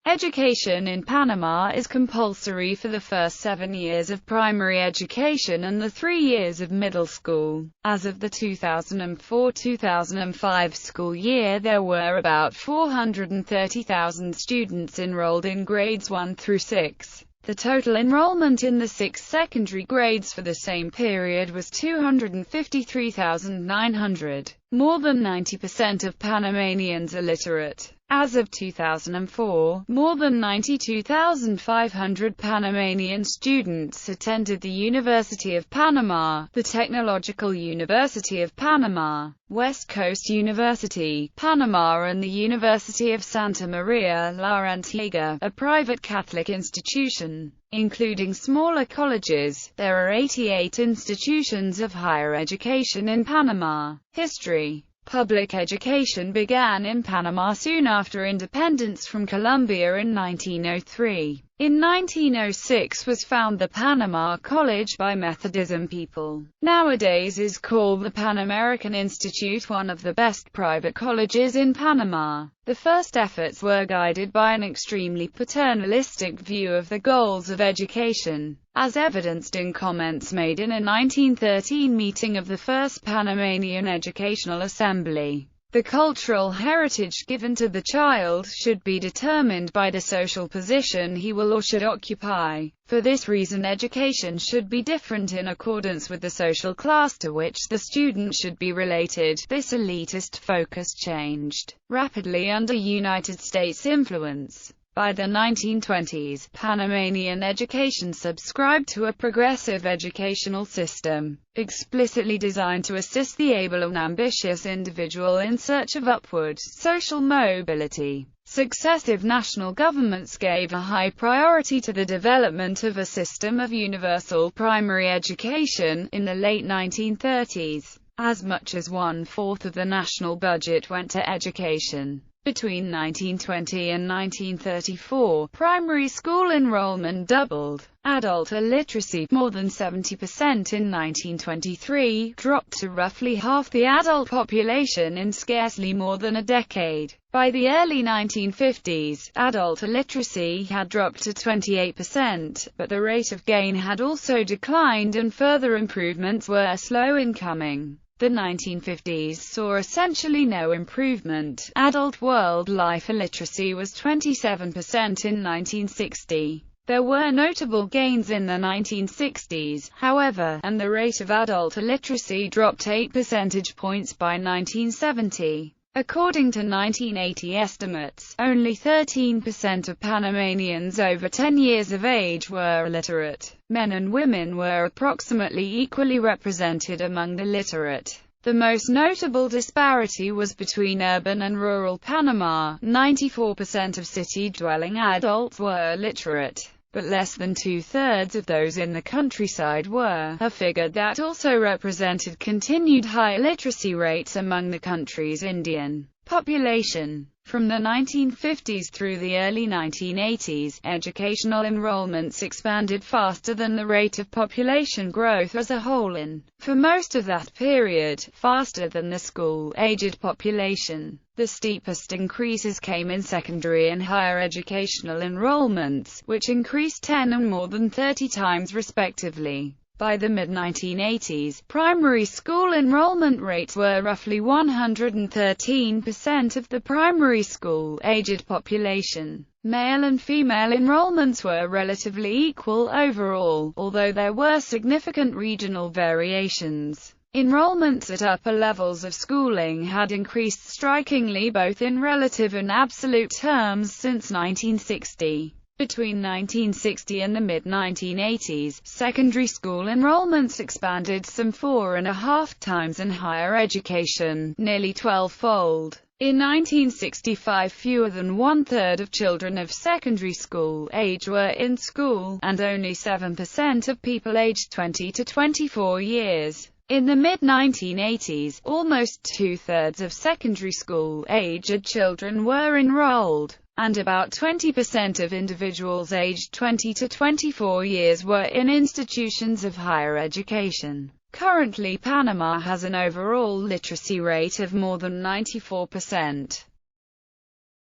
Education in Panama is compulsory for the first 7 years of primary education and the 3 years of middle school. As of the 2004-2005 school year, there were about 430,000 students enrolled in grades 1 through 6. The total enrollment in the 6 secondary grades for the same period was 253,900. More than 90% of Panamanians are literate. As of 2004, more than 92,500 Panamanian students attended the University of Panama, the Technological University of Panama, West Coast University, Panama and the University of Santa Maria la Antigua, a private Catholic institution. Including smaller colleges, there are 88 institutions of higher education in Panama. History. Public education began in Panama soon after independence from Colombia in 1903. In 1906 was founded the Panama College by Methodism people. Nowadays is called the Pan American Institute, one of the best private colleges in Panama. The first efforts were guided by an extremely paternalistic view of the goals of education, as evidenced in comments made in a 1913 meeting of the First Panamanian Educational Assembly. The cultural heritage given to the child should be determined by the social position he will or should occupy. For this reason, education should be different in accordance with the social class to which the student should be related. This elitist focus changed rapidly under United States influence. By the 1920s, Panamanian education subscribed to a progressive educational system, explicitly designed to assist the able and ambitious individual in search of upward social mobility. Successive national governments gave a high priority to the development of a system of universal primary education. In the late 1930s, as much as 1/4 of the national budget went to education. Between 1920 and 1934, primary school enrollment doubled. Adult illiteracy, more than 70% in 1923, dropped to roughly half the adult population in scarcely more than a decade. By the early 1950s, adult illiteracy had dropped to 28%, but the rate of gain had also declined and further improvements were slow in coming. The 1950s saw essentially no improvement. Adult world life illiteracy was 27% in 1960. There were notable gains in the 1960s, however, and the rate of adult illiteracy dropped 8 percentage points by 1970. According to 1980 estimates, only 13% of Panamanians over 10 years of age were illiterate. Men and women were approximately equally represented among the literate. The most notable disparity was between urban and rural Panama. 94% of city-dwelling adults were literate, but less than 2/3 of those in the countryside were, a figure that also represented continued high literacy rates among the country's Indian population. From the 1950s through the early 1980s, educational enrollments expanded faster than the rate of population growth as a whole and, for most of that period, faster than the school-aged population. The steepest increases came in secondary and higher educational enrollments, which increased 10 and more than 30 times respectively. By the mid-1980s, primary school enrollment rates were roughly 113% of the primary school-aged population. Male and female enrollments were relatively equal overall, although there were significant regional variations. Enrollments at upper levels of schooling had increased strikingly both in relative and absolute terms since 1960. Between 1960 and the mid-1980s, secondary school enrollments expanded some 4.5 times and higher education, nearly 12-fold. In 1965, fewer than 1/3 of children of secondary school age were in school, and only 7% of people aged 20 to 24 years. In the mid-1980s, almost 2/3 of secondary school-aged children were enrolled, and about 20% of individuals aged 20 to 24 years were in institutions of higher education. Currently, Panama has an overall literacy rate of more than 94%.